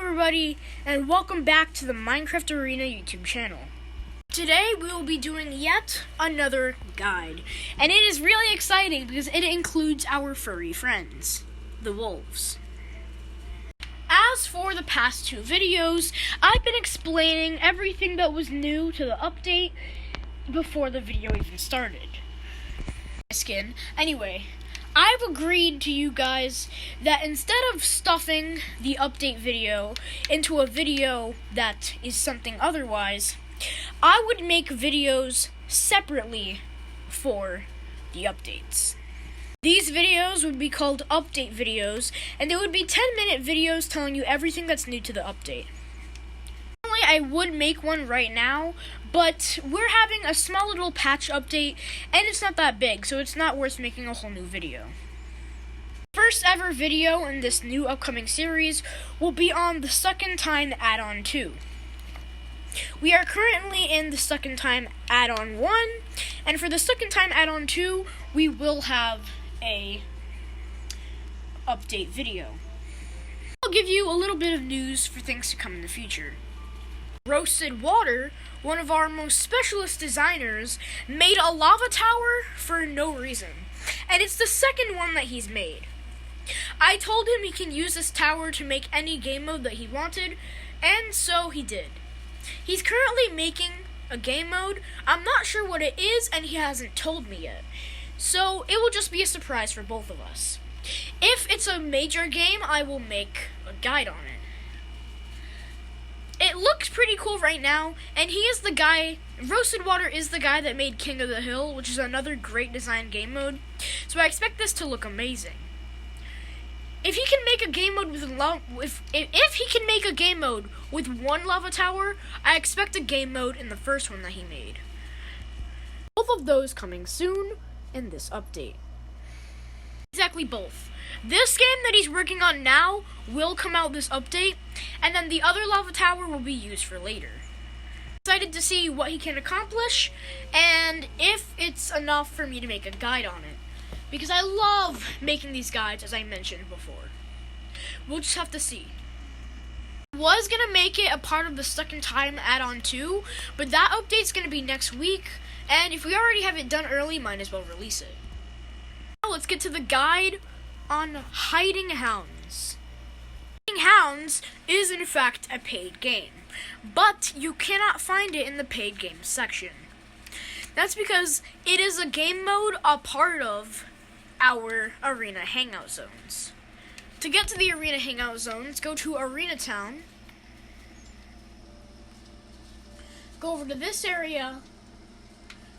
everybody, and welcome back to the Minecraft Arena YouTube channel. Today we will be doing yet another guide, and it is really exciting because it includes our furry friends, the wolves. As for the past two videos, I've been explaining everything that was new to the update before the video even started. Anyway, I've agreed to you guys that instead of stuffing the update video into a video that is something otherwise, I would make videos separately for the updates. These videos would be called update videos, and they would be 10-minute videos telling you everything that's new to the update. Normally, I would make one right now, but we're having a small little patch update, and it's not that big, so it's not worth making a whole new video. First ever video in this new upcoming series will be on the Stuck in Time add-on 2. We are currently in the Stuck in Time add-on 1, and for the Stuck in Time add-on 2, we will have a update video. I'll give you a little bit of news for things to come in the future. Roasted Water, one of our most specialist designers, made a lava tower for no reason, and it's the second one that he's made. I told him he can use this tower to make any game mode that he wanted, and so he did. He's currently making a game mode. I'm not sure what it is, and he hasn't told me yet. So it will just be a surprise for both of us. If it's a major game, I will make a guide on it. It looks pretty cool right now, and he is the guy, Roasted Water is the guy that made King of the Hill, which is another great design game mode. So I expect this to look amazing. If he can make a game mode with if he can make a game mode with one lava tower, I expect a game mode in the first one that he made. Both of those coming soon in this update. Exactly both. This game that he's working on now will come out this update, and then the other lava tower will be used for later. Excited to see what he can accomplish, and if it's enough for me to make a guide on it. Because I love making these guides, as I mentioned before. We'll just have to see. I was going to make it a part of the Stuck in Time add-on 2, but that update's going to be next week, and if we already have it done early, might as well release it. Now let's get to the guide on Hiding Hounds. Hiding Hounds is in fact a paid game, but you cannot find it in the paid games section. That's because it is a game mode a part of our Arena Hangout Zones. To get to the Arena Hangout Zones, go to Arena Town, go over to this area,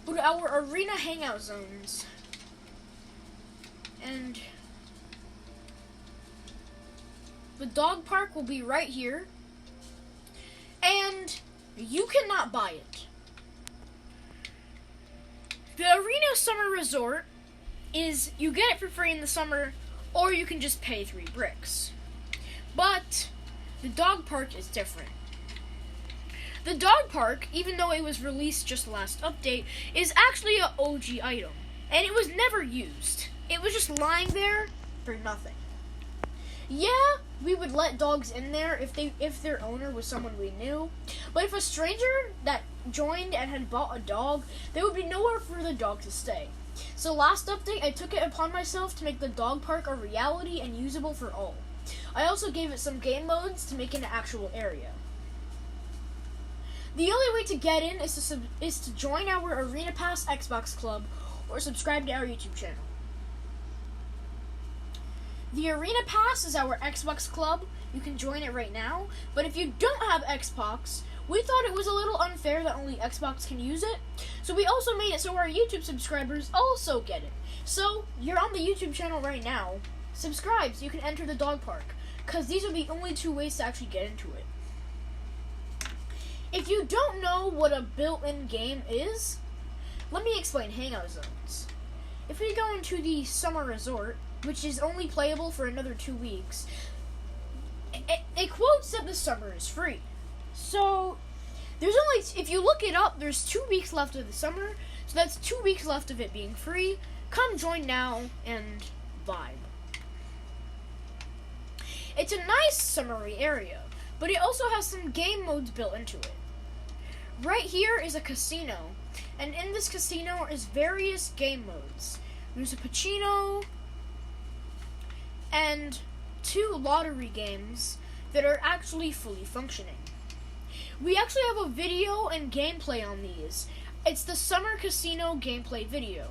go to our Arena Hangout Zones, and the dog park will be right here, and you cannot buy it. The Arena Summer Resort is, you get it for free in the summer, or you can just pay 3 bricks. But the dog park is different. The dog park, even though it was released just last update, is actually an OG item, and it was never used. It was just lying there for nothing. Yeah, we would let dogs in there if their owner was someone we knew, but if a stranger that joined and had bought a dog, there would be nowhere for the dog to stay. So last update, I took it upon myself to make the dog park a reality and usable for all. I also gave it some game modes to make it an actual area. The only way to get in is to join our Arena Pass Xbox Club or subscribe to our YouTube channel. The Arena Pass is our Xbox Club. You can join it right now, but if you don't have Xbox, we thought it was a little unfair that only Xbox can use it, so we also made it so our YouTube subscribers also get it. So, you're on the YouTube channel right now, subscribe so you can enter the dog park, because these are the only 2 ways to actually get into it. If you don't know what a built-in game is, let me explain Hangout Zones. If we go into the Summer Resort, which is only playable for another 2 weeks, it quotes that the summer is free. So, there's only, if you look it up, there's 2 weeks left of the summer, so that's 2 weeks left of it being free. Come join now and vibe. It's a nice summery area, but it also has some game modes built into it. Right here is a casino, and in this casino is various game modes. There's a Pacino and 2 lottery games that are actually fully functioning. We actually have a video and gameplay on these. It's the Summer Casino gameplay video.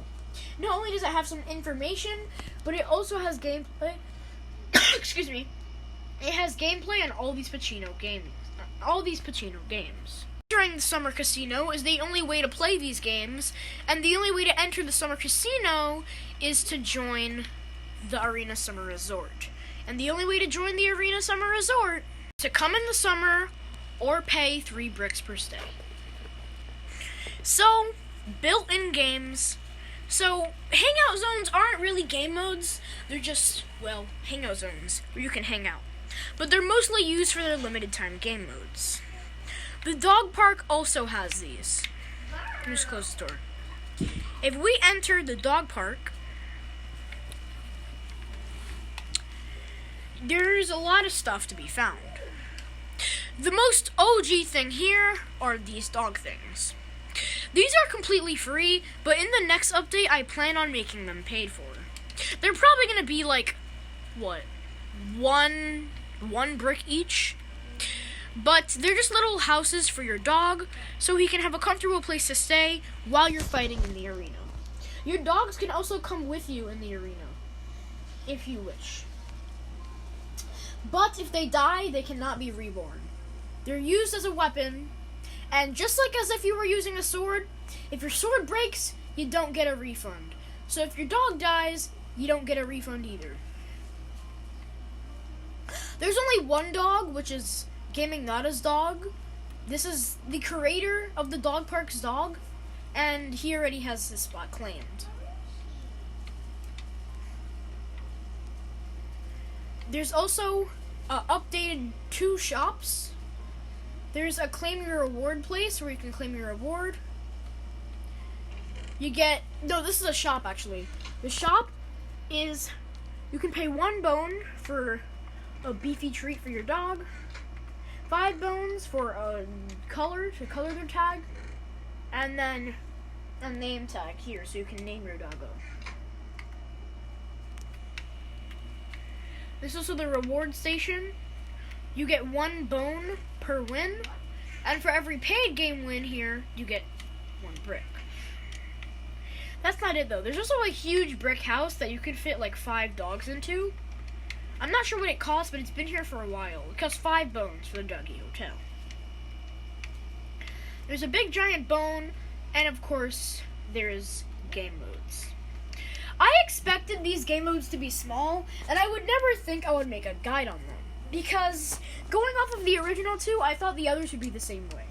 Not only does it have some information, but it also has gameplay. Excuse me. It has gameplay on all these Pacino games. Entering the Summer Casino is the only way to play these games, and the only way to enter the Summer Casino is to join the Arena Summer Resort. And the only way to join the Arena Summer Resort is to come in the summer or pay 3 bricks per stay. So, built-in games. So, hangout zones aren't really game modes. They're just, well, hangout zones where you can hang out. But they're mostly used for their limited time game modes. The dog park also has these. Let me just close the door. If we enter the dog park, there's a lot of stuff to be found. The most OG thing here are these dog things. These are completely free, but in the next update, I plan on making them paid for. They're probably going to be like, one brick each? But they're just little houses for your dog, so he can have a comfortable place to stay while you're fighting in the arena. Your dogs can also come with you in the arena, if you wish. But if they die, they cannot be reborn. They're used as a weapon, and just like as if you were using a sword, if your sword breaks, you don't get a refund. So if your dog dies, you don't get a refund either. There's only one dog, which is Gaming Nada's dog. This is the creator of the dog park's dog, and he already has his spot claimed. There's also updated 2 shops. There's a claim your reward place where you can claim your reward. This is a shop actually. The shop is, you can pay 1 bone for a beefy treat for your dog, 5 bones for a color to color their tag, and then a name tag here so you can name your doggo. There's also the reward station. You get 1 bone per win, and for every paid game win here, you get 1 brick. That's not it though. There's also a huge brick house that you could fit like 5 dogs into. I'm not sure what it costs, but it's been here for a while. It costs 5 bones for the doggy hotel. There's a big giant bone, and of course, there's game modes. I expected these game modes to be small, and I would never think I would make a guide on them. Because, going off of the original 2, I thought the others would be the same way.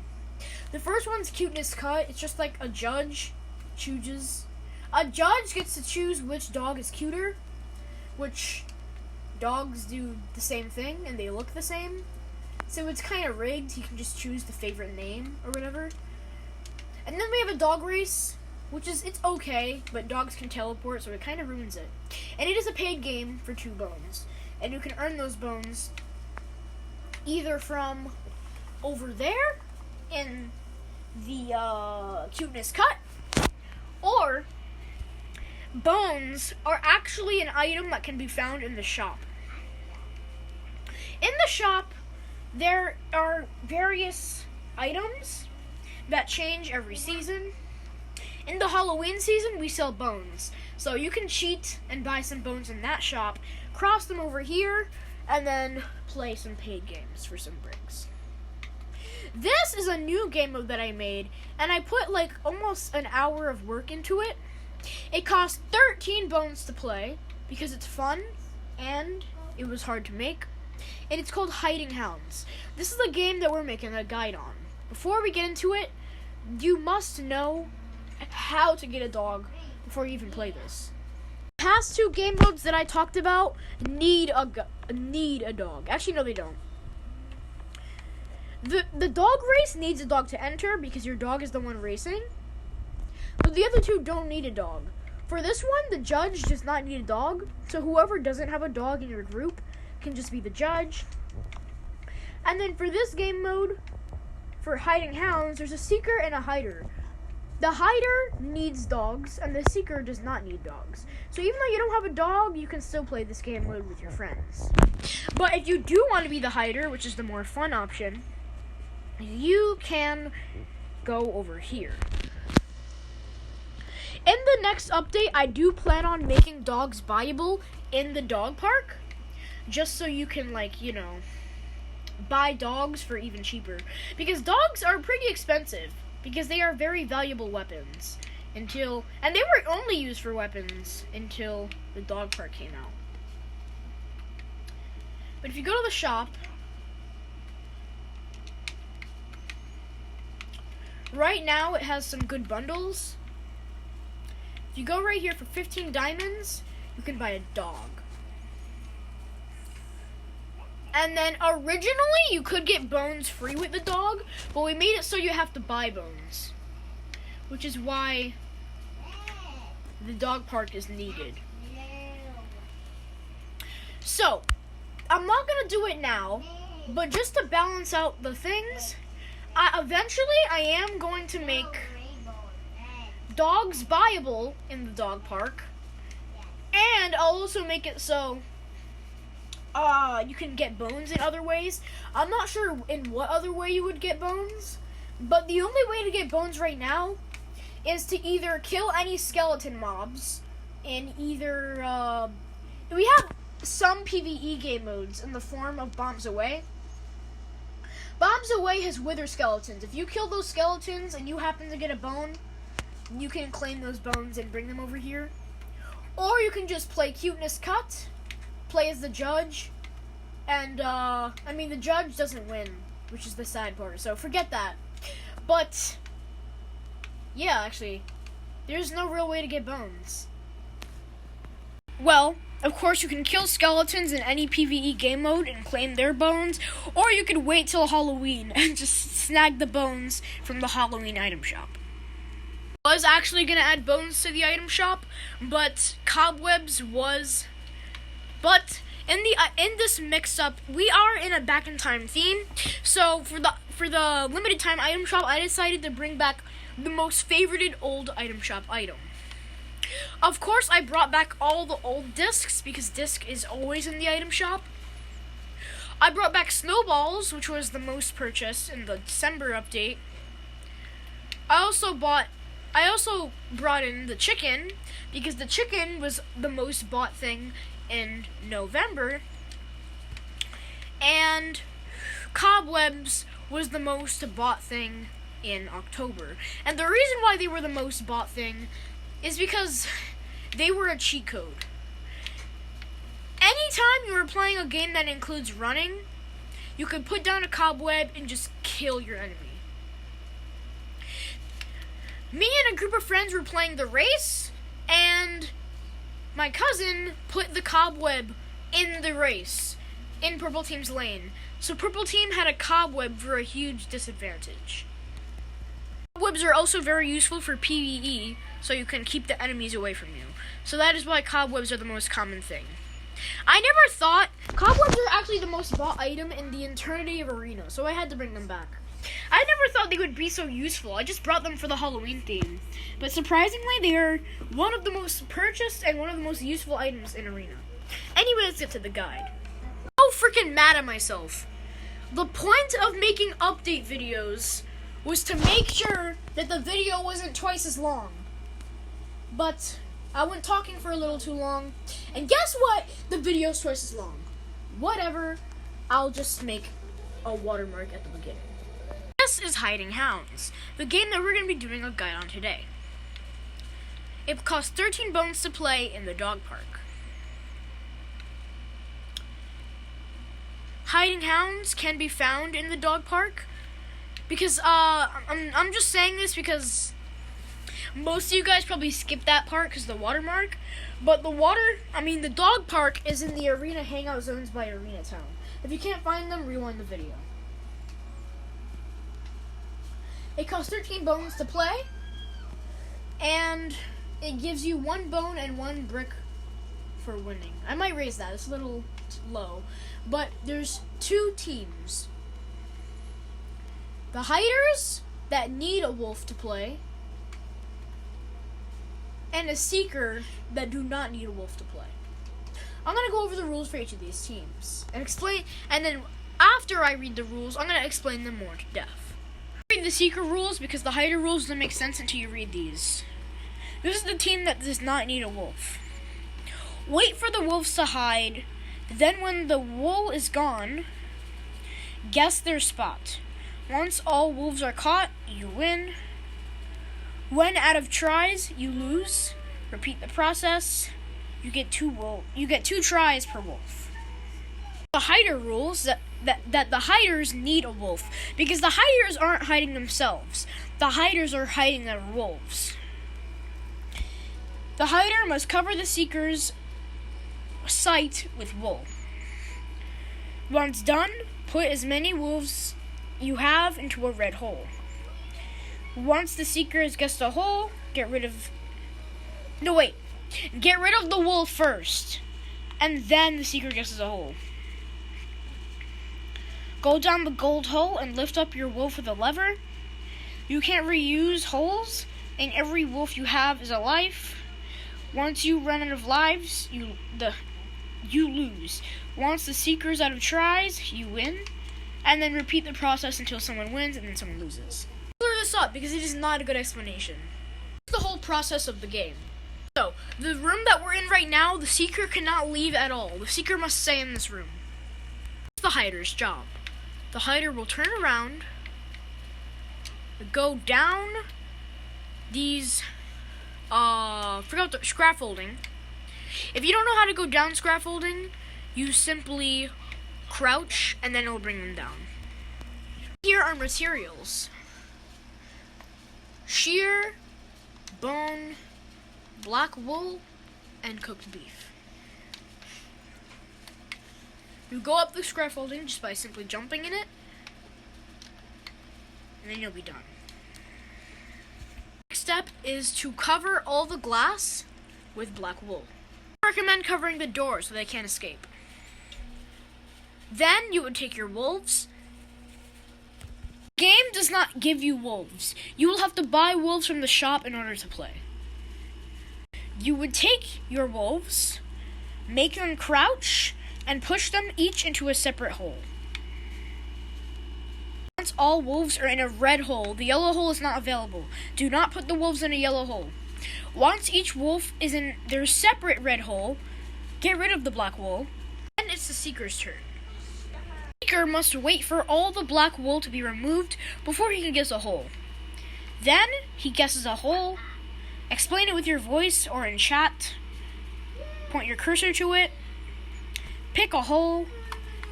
The first one's cuteness cut. It's just like a judge chooses. A judge gets to choose which dog is cuter, which dogs do the same thing, and they look the same. So it's kind of rigged. You can just choose the favorite name or whatever. And then we have a dog race, which is, it's okay, but dogs can teleport, so it kind of ruins it. And it is a paid game for 2 bones. And you can earn those bones either from over there in the cuteness cut, or bones are actually an item that can be found in the shop. In the shop, there are various items that change every season. In the Halloween season, we sell bones. So you can cheat and buy some bones in that shop, cross them over here, and then play some paid games for some bricks. This is a new game mode that I made, and I put like almost an hour of work into it. It cost 13 bones to play because it's fun and it was hard to make. And it's called Hiding Hounds. This is the game that we're making a guide on. Before we get into it, you must know how to get a dog before you even play this. The past 2 game modes that I talked about need a dog. Actually, no, they don't. The dog race needs a dog to enter because your dog is the one racing. But the other 2 don't need a dog. For this one, the judge does not need a dog. So whoever doesn't have a dog in your group can just be the judge. And then for this game mode, for hiding hounds, there's a seeker and a hider. The hider needs dogs, and the seeker does not need dogs. So even though you don't have a dog, you can still play this game mode with your friends. But if you do want to be the hider, which is the more fun option, you can go over here. In the next update, I do plan on making dogs buyable in the dog park, just so you can, buy dogs for even cheaper. Because dogs are pretty expensive, because they are very valuable weapons. And they were only used for weapons until the dog park came out. But if you go to the shop, right now it has some good bundles. If you go right here for 15 diamonds, you can buy a dog. And then originally you could get bones free with the dog, but we made it so you have to buy bones, which is why the dog park is needed. So, I'm not going to do it now, but just to balance out the things, eventually I am going to make dogs buyable in the dog park, and I'll also make it so you can get bones in other ways. I'm not sure in what other way you would get bones, but the only way to get bones right now is to either kill any skeleton mobs in either, we have some PvE game modes in the form of Bombs Away. Bombs Away has wither skeletons. If you kill those skeletons and you happen to get a bone, you can claim those bones and bring them over here. Or you can just play Cuteness Cut, play as the judge, and, the judge doesn't win, which is the sad part, so forget that. But, yeah, actually, there's no real way to get bones. Well, of course, you can kill skeletons in any PvE game mode and claim their bones, or you could wait till Halloween and just snag the bones from the Halloween item shop. I was actually going to add bones to the item shop, but Cobwebs was... But in this mix-up, we are in a back-in-time theme, so for the limited time item shop, I decided to bring back the most favorited old item shop item. Of course, I brought back all the old discs, because disc is always in the item shop. I brought back snowballs, which was the most purchased in the December update. I also brought in the chicken, because the chicken was the most bought thing in November, and cobwebs was the most bought thing in October. And the reason why they were the most bought thing is because they were a cheat code. Anytime you were playing a game that includes running, you could put down a cobweb and just kill your enemy. Me and a group of friends were playing the race, and my cousin put the cobweb in the race, in Purple Team's lane. So Purple Team had a cobweb for a huge disadvantage. Cobwebs are also very useful for PvE, so you can keep the enemies away from you. So that is why cobwebs are the most common thing. I never thought cobwebs are actually the most bought item in the eternity of Arena, so I had to bring them back. I never thought they would be so useful. I just brought them for the Halloween theme. But surprisingly, they are one of the most purchased and one of the most useful items in Arena. Anyway, let's get to the guide. I'm so freaking mad at myself. The point of making update videos was to make sure that the video wasn't twice as long. But I went talking for a little too long. And guess what? The video's twice as long. Whatever. I'll just make a watermark at the beginning. This is Hiding Hounds, the game that we're going to be doing a guide on today. It costs 13 bones to play in the dog park. Hiding Hounds can be found in the dog park because I'm just saying this because most of you guys probably skipped that part because of the watermark, but the dog park is in the arena hangout zones by Arena Town. If you can't find them, rewind the video. It costs 13 bones to play, and it gives you 1 bone and 1 brick for winning. I might raise that, it's a little low, but there's 2 teams. the hiders that need a wolf to play, and a seeker that do not need a wolf to play. I'm going to go over the rules for each of these teams and explain, and then after I read the rules, I'm going to explain them more to depth. Read the seeker rules because the hider rules don't make sense until you read these. This is the team that does not need a wolf. Wait for the wolves to hide, then when the wool is gone, guess their spot. Once all wolves are caught, you win. When out of tries, you lose. Repeat the process. You get two tries per wolf. The hider rules that the hiders need a wolf because the hiders aren't hiding themselves. The hiders are hiding their wolves. The hider must cover the seeker's sight with wool. Once done, put as many wolves you have into a red hole. Once the seeker has guessed a hole, get rid of the wool first, and then the seeker guesses a hole. Go down the gold hole and lift up your wolf with a lever. You can't reuse holes, and every wolf you have is a life. Once you run out of lives, you lose. Once the seeker's out of tries, you win. And then repeat the process until someone wins and then someone loses. Clear this up because it is not a good explanation. It's the whole process of the game. So, the room that we're in right now, the seeker cannot leave at all. The seeker must stay in this room. It's the hider's job. The hider will turn around, go down these, scaffolding. If you don't know how to go down scaffolding, you simply crouch and then it will bring them down. Here are materials: shear, bone, black wool, and cooked beef. You go up the scaffolding just by simply jumping in it, and then you'll be done. Next step is to cover all the glass with black wool. I recommend covering the door so they can't escape. Then you would take your wolves. The game does not give you wolves. You will have to buy wolves from the shop in order to play. You would take your wolves, make them crouch, and push them each into a separate hole. Once all wolves are in a red hole, the yellow hole is not available. Do not put the wolves in a yellow hole. Once each wolf is in their separate red hole, get rid of the black wool. Then it's the seeker's turn. The seeker must wait for all the black wool to be removed before he can guess a hole. Then he guesses a hole. Explain it with your voice or in chat. Point your cursor to it. Pick a hole,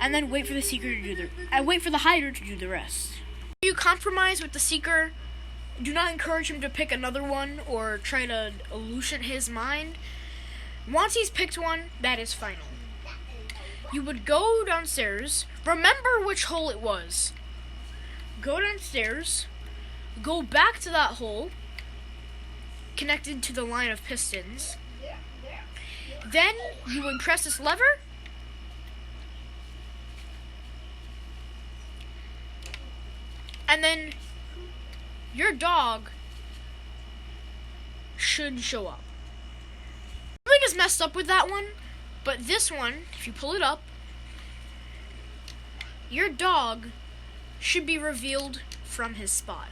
and then wait for the hider to do the rest. If you compromise with the seeker, do not encourage him to pick another one or try to illusion his mind. Once he's picked one, that is final. You would go downstairs. Remember which hole it was. Go downstairs. Go back to that hole connected to the line of pistons. Then you would press this lever. And then your dog should show up. Something is messed up with that one, but this one, if you pull it up, your dog should be revealed from his spot.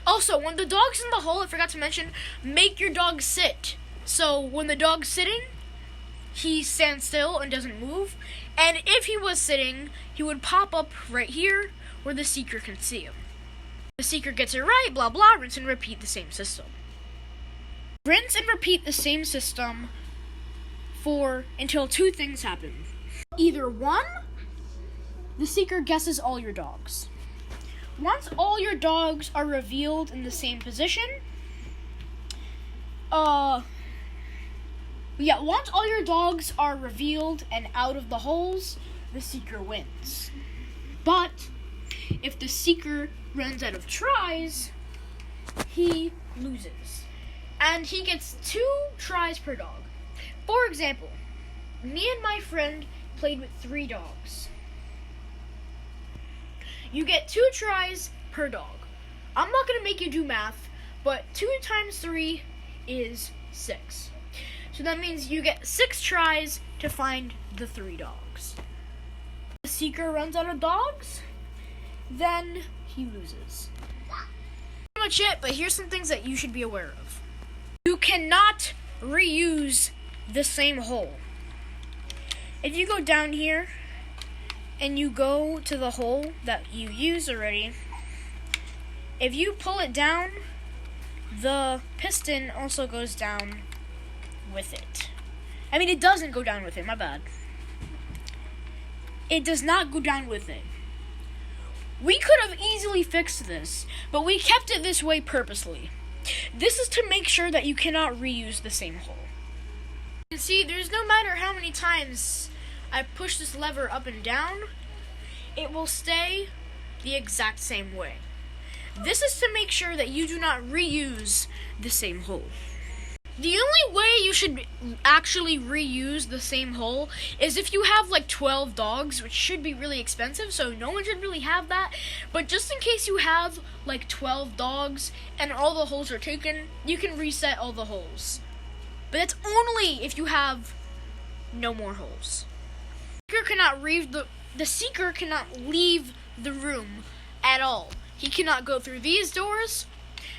Also, when the dog's in the hole, I forgot to mention, make your dog sit. So when the dog's sitting, he stands still and doesn't move. And if he was sitting, he would pop up right here where the seeker can see him. The seeker gets it right, blah blah, rinse and repeat the same system. Rinse and repeat the same system until two things happen. Either one, the seeker guesses all your dogs. Once all your dogs are revealed in the same position, once all your dogs are revealed and out of the holes, the seeker wins. But if the seeker runs out of tries, he loses. And he gets 2 tries per dog. For example, me and my friend played with 3 dogs. You get 2 tries per dog. I'm not going to make you do math, but 2 times 3 is 6. So that means you get 6 tries to find the 3 dogs. If the seeker runs out of dogs, then he loses. Pretty much it, but here's some things that you should be aware of. You cannot reuse the same hole. If you go down here and you go to the hole that you used already, if you pull it down, the piston also goes down with it. I mean, it doesn't go down with it, my bad. It does not go down with it. We could have easily fixed this, but we kept it this way purposely. This is to make sure that you cannot reuse the same hole. You can see, there's no matter how many times I push this lever up and down, it will stay the exact same way. This is to make sure that you do not reuse the same hole. The only way you should actually reuse the same hole is if you have like 12 dogs, which should be really expensive, so no one should really have that. But just in case you have like 12 dogs and all the holes are taken, you can reset all the holes. But that's only if you have no more holes. The seeker cannot leave the room at all. He cannot go through these doors,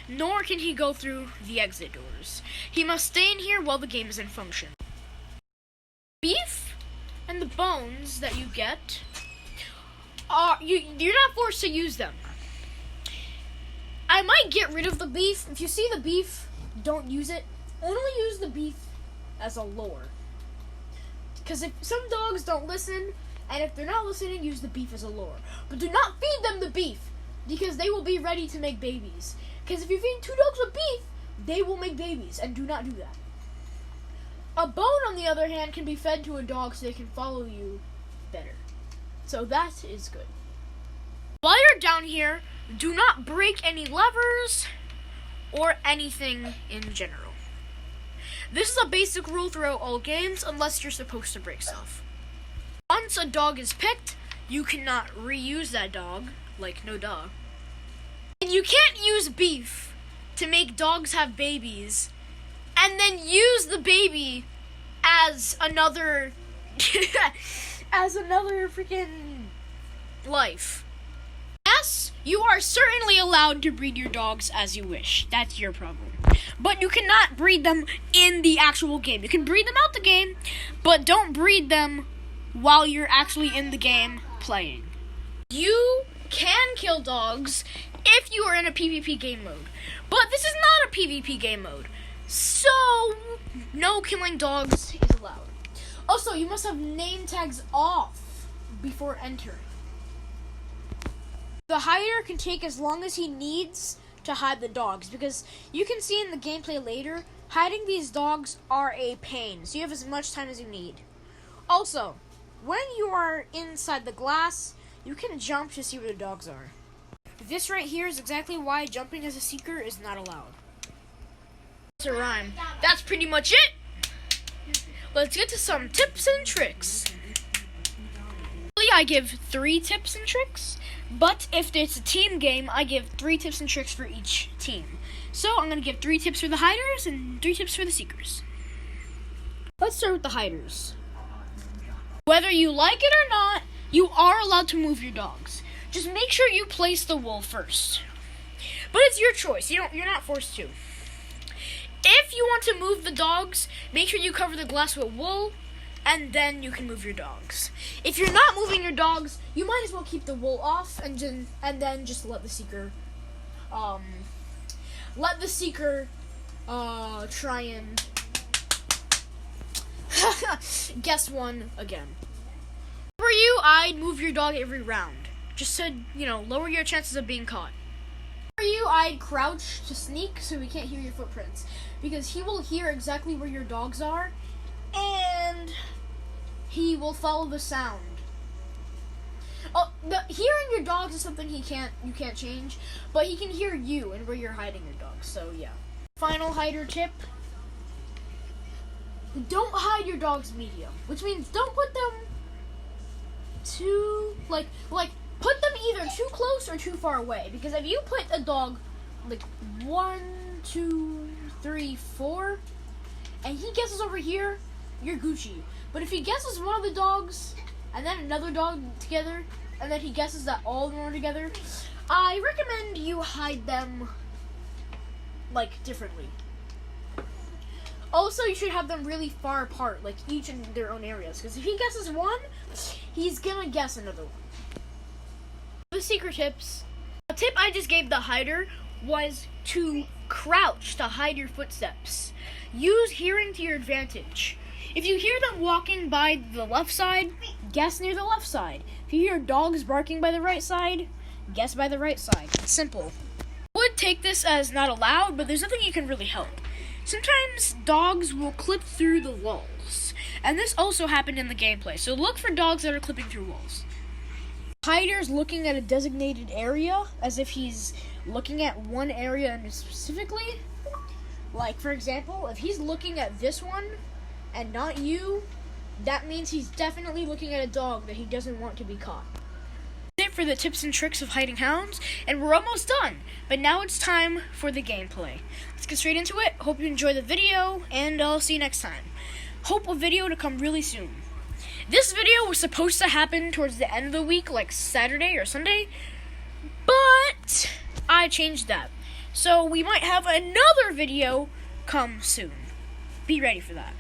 nor can he go through the exit doors. He must stay in here while the game is in function. Beef and the bones that you get you're not forced to use them. I might get rid of the beef. If you see the beef, don't use it. Only use the beef as a lure. Because if some dogs don't listen, and if they're not listening, use the beef as a lure. But do not feed them the beef, because they will be ready to make babies. Because if you feed 2 dogs with beef, they will make babies, and do not do that. A bone, on the other hand, can be fed to a dog so they can follow you better. So that is good. While you're down here, do not break any levers or anything in general. This is a basic rule throughout all games, unless you're supposed to break stuff. Once a dog is picked, you cannot reuse that dog, like no duh. And you can't use beef to make dogs have babies, and then use the baby as another, freaking life. Yes, you are certainly allowed to breed your dogs as you wish. That's your problem. But you cannot breed them in the actual game. You can breed them out the game, but don't breed them while you're actually in the game playing. You can kill dogs if you are in a PvP game mode. But this is not a PvP game mode. So, no killing dogs is allowed. Also, you must have name tags off before entering. The hider can take as long as he needs to hide the dogs, because you can see in the gameplay later, hiding these dogs are a pain, so you have as much time as you need. Also, when you are inside the glass, you can jump to see where the dogs are. This right here is exactly why jumping as a seeker is not allowed. That's a rhyme. That's pretty much it. Let's get to some tips and tricks. I give 3 tips and tricks, but if it's a team game, I give 3 tips and tricks for each team. So I'm going to give 3 tips for the hiders and 3 tips for the seekers. Let's start with the hiders. Whether you like it or not, you are allowed to move your dogs. Just make sure you place the wool first. But it's your choice. You're not forced to. If you want to move the dogs, make sure you cover the glass with wool, and then you can move your dogs. If you're not moving your dogs, you might as well keep the wool off and then just let the seeker try and guess one again. For you, I'd move your dog every round, just to lower your chances of being caught. For you, I'd crouch to sneak so he can't hear your footprints, because he will hear exactly where your dogs are, and he will follow the sound. Hearing your dogs is something you can't change, but he can hear you and where you're hiding your dogs. So yeah. Final hider tip: don't hide your dogs medium, which means don't put them put them either too close or too far away. Because if you put a dog like 1, 2, 3, 4, and he guesses over here, you're Gucci. But if he guesses one of the dogs and then another dog together, and then he guesses that all of them are together, I recommend you hide them like differently. Also, you should have them really far apart, like each in their own areas. Because if he guesses one, he's gonna guess another one. The secret tips. A tip I just gave the hider was to crouch to hide your footsteps. Use hearing to your advantage. If you hear them walking by the left side, guess near the left side. If you hear dogs barking by the right side, guess by the right side. It's simple. I would take this as not allowed, but there's nothing you can really help. Sometimes dogs will clip through the walls, and this also happened in the gameplay, so look for dogs that are clipping through walls. Hider's looking at a designated area, as if he's looking at one area specifically. Like, for example, if he's looking at this one and not you, that means he's definitely looking at a dog that he doesn't want to be caught. That's it for the tips and tricks of hiding hounds, and we're almost done. But now it's time for the gameplay. Let's get straight into it. Hope you enjoy the video, and I'll see you next time. Hope a video to come really soon. This video was supposed to happen towards the end of the week, like Saturday or Sunday, but I changed that. So we might have another video come soon. Be ready for that.